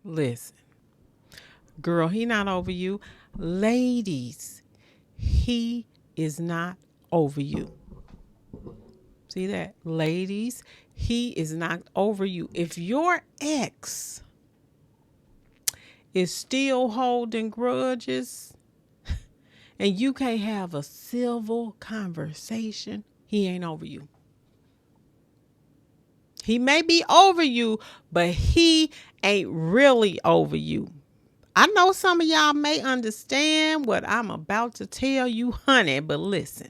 Listen, girl, he not over you. Ladies, he is not over you. See that? Ladies, he is not over you. If your ex is still holding grudges and you can't have a civil conversation, he ain't over you. He may be over you, but he ain't really over you. I know some of y'all may understand what I'm about to tell you, honey, but listen,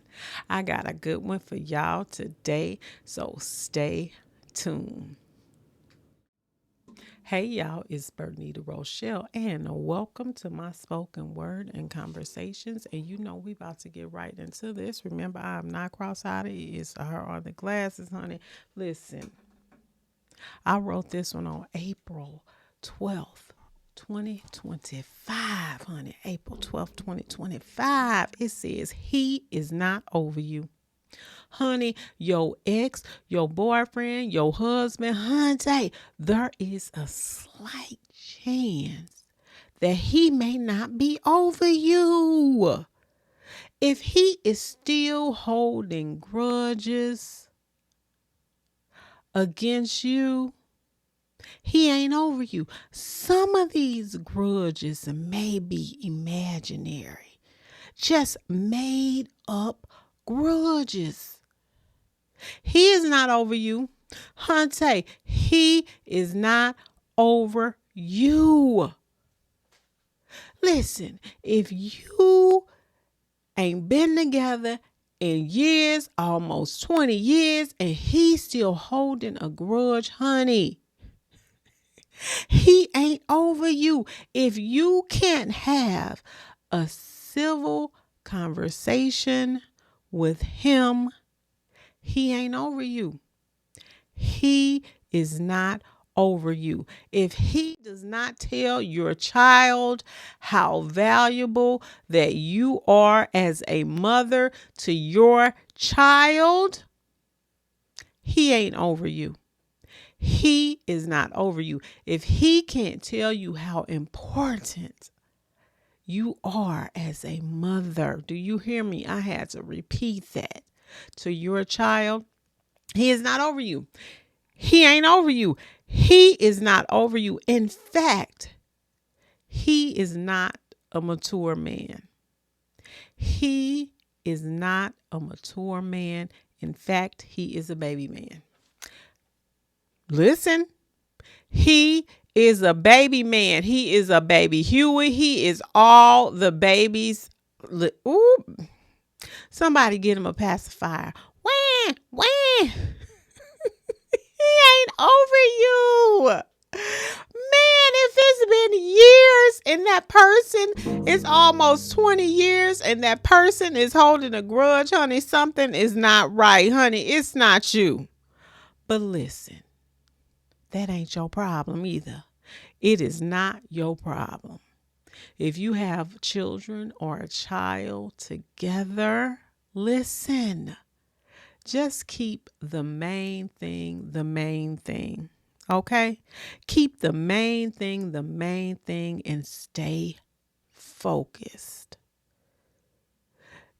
I got a good one for y'all today, so stay tuned. Hey y'all, it's Bernita Rochele, and welcome to my spoken word and conversations. And you know we about to get right into this. Remember, I'm not cross-eyed. It's her on the glasses, honey. Listen, I wrote this one on April 12th, 2025, honey. April 12th, 2025. It says, he is not over you. Honey, your ex, your boyfriend, your husband, honey, there is a slight chance that he may not be over you. If he is still holding grudges against you, he ain't over you. Some of these grudges may be imaginary, just made up grudges. He is not over you. Hunte, he is not over you. Listen, if you ain't been together in years, almost 20 years, and he's still holding a grudge, honey, he ain't over you. If you can't have a civil conversation with him, he ain't over you. He is not over you. If he does not tell your child how valuable that you are as a mother to your child, he ain't over you. He is not over you. If he can't tell you how important you are as a mother, do you hear me? I had to repeat that to your child. He is not over you. He ain't over you. He is not over you. In fact, he is not a mature man. He is not a mature man. In fact, he is a baby man. Listen, he is a baby man. He is a baby Huey. He is all the babies. Ooh, somebody get him a pacifier. Wah, wah. He ain't over you. Man, if it's been years and that person is almost 20 years and that person is holding a grudge, honey, something is not right, honey. It's not you. But listen, that ain't your problem either. It is not your problem. If you have children or a child together, listen. Just keep the main thing the main thing. Okay? Keep the main thing the main thing and stay focused.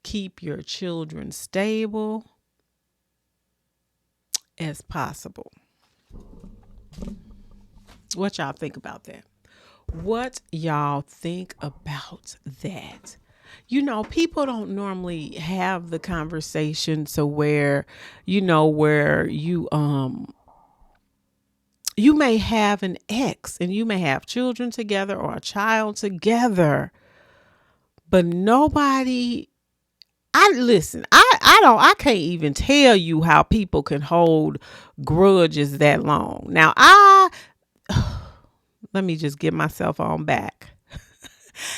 Keep your children stable as possible. What y'all think about that? What y'all think about that? You know, people don't normally have the conversation to where, where you may have an ex and you may have children together or a child together, but nobody, I can't even tell you how people can hold grudges that long. Now, let me just get myself on back.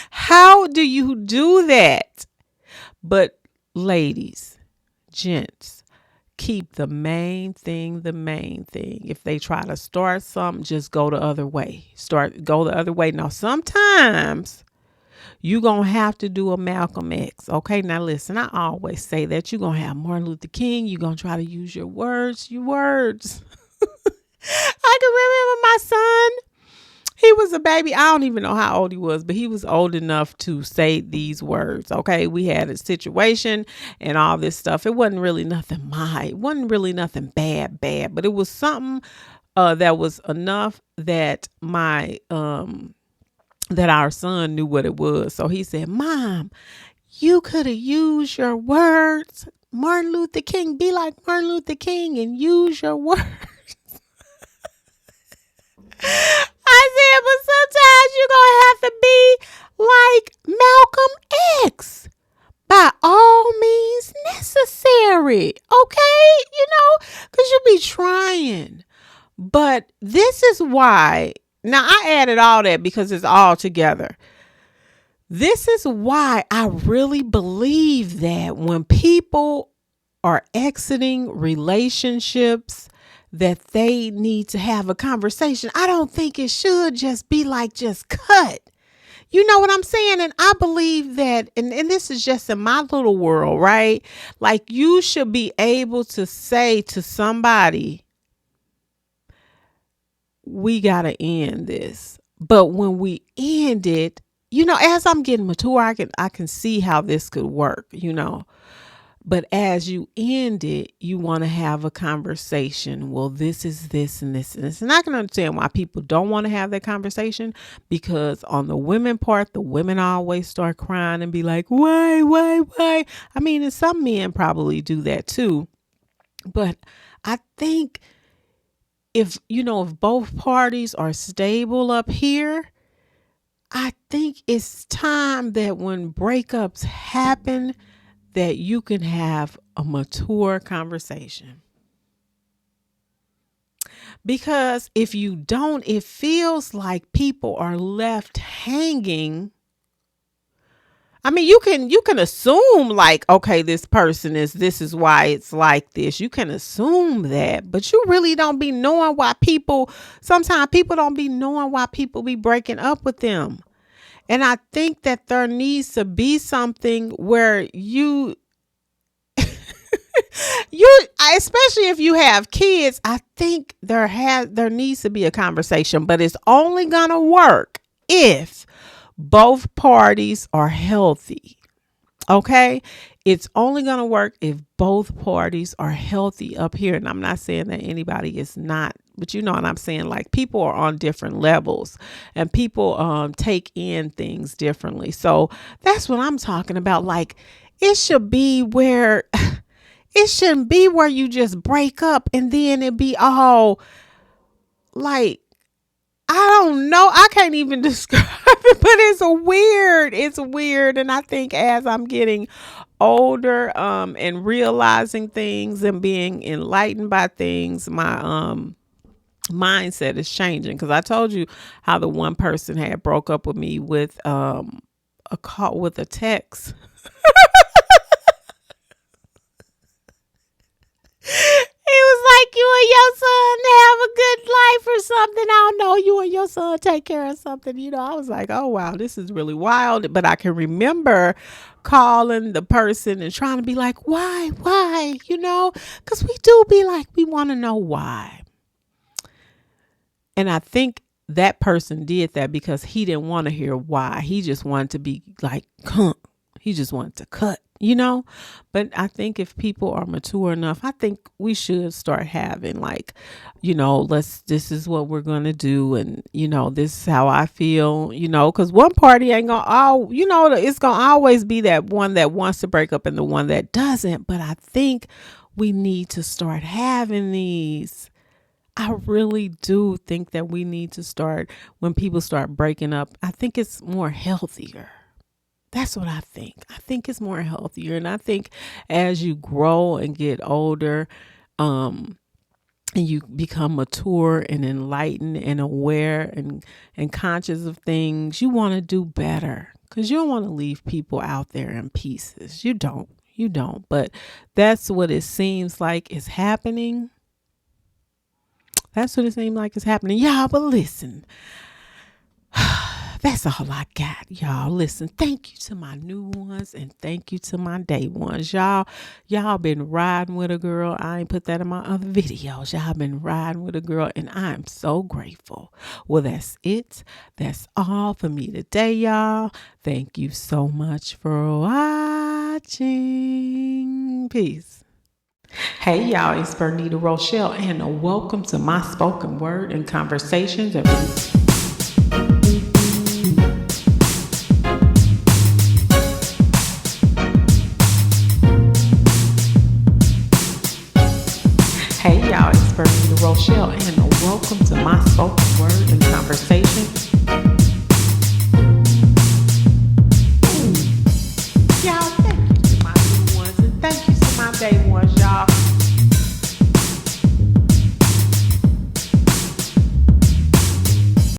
How do you do that? But ladies, gents, keep the main thing the main thing. If they try to start something, just go the other way. Go the other way. Now, sometimes you're going to have to do a Malcolm X. Okay, now listen, I always say that you're going to have Martin Luther King. You're going to try to use your words. I can remember my son. He was a baby. I don't even know how old he was, but he was old enough to say these words. Okay. We had a situation and all this stuff. It wasn't really nothing it wasn't really nothing bad, but it was something that was enough that that our son knew what it was. So he said, Mom, you could have used your words. Martin Luther King, be like Martin Luther King and use your words. I said, but sometimes you're going to have to be like Malcolm X. By all means necessary. Okay? Because you'll be trying. But this is why. Now, I added all that because it's all together. This is why I really believe that when people are exiting relationships, that they need to have a conversation. I don't think it should just be like, just cut. You know what I'm saying? And I believe that, and this is just in my little world, right? Like, you should be able to say to somebody, we got to end this. But when we end it, as I'm getting mature, I can see how this could work, But as you end it, you want to have a conversation. Well, this is this and this and this. And I can understand why people don't want to have that conversation, because on the women part, the women always start crying and be like, why? I mean, and some men probably do that too. But I think if both parties are stable up here, I think it's time that when breakups happen, that you can have a mature conversation. Because if you don't, it feels like people are left hanging. I mean, you can assume like, okay, this is why it's like this. You can assume that, but you really don't be knowing why sometimes people don't be knowing why people be breaking up with them. And I think that there needs to be something where especially if you have kids, I think there needs to be a conversation, but it's only going to work if both parties are healthy. Okay. It's only going to work if both parties are healthy up here. And I'm not saying that anybody is not, but you know what I'm saying? Like, people are on different levels and people take in things differently. So that's what I'm talking about. Like, it shouldn't be where you just break up and then it be all like, I don't know. I can't even describe it, but it's weird. And I think as I'm getting older, and realizing things and being enlightened by things, my, mindset is changing. Cause I told you how the one person had broke up with me with, a call with a text. He was like, you and your son have a good life or something. I don't know. You and your son take care of something. I was like, oh, wow, this is really wild. But I can remember calling the person and trying to be like, why? Because we do be like, we want to know why. And I think that person did that because he didn't want to hear why. He just wanted to be like, he just wanted to cut. But I think if people are mature enough, I think we should start having like, this is what we're going to do. And, this is how I feel, because one party ain't going to, it's going to always be that one that wants to break up and the one that doesn't. But I think we need to start having these. I really do think that we need to start, when people start breaking up, I think it's more healthier. That's what I think. I think it's more healthier. And I think as you grow and get older, and you become mature and enlightened and aware and conscious of things, you want to do better, because you don't want to leave people out there in pieces. You don't. But that's what it seems like is happening. Yeah, but listen. That's all I got, y'all. Listen, thank you to my new ones and thank you to my day ones. Y'all been riding with a girl. I ain't put that in my other videos. Y'all been riding with a girl and I'm so grateful. Well, that's it. That's all for me today, y'all. Thank you so much for watching. Peace. Hey y'all, it's Bernita Rochele and welcome to my spoken word and conversations. Hey y'all, it's Bernita Rochele and welcome to my spoken word and conversation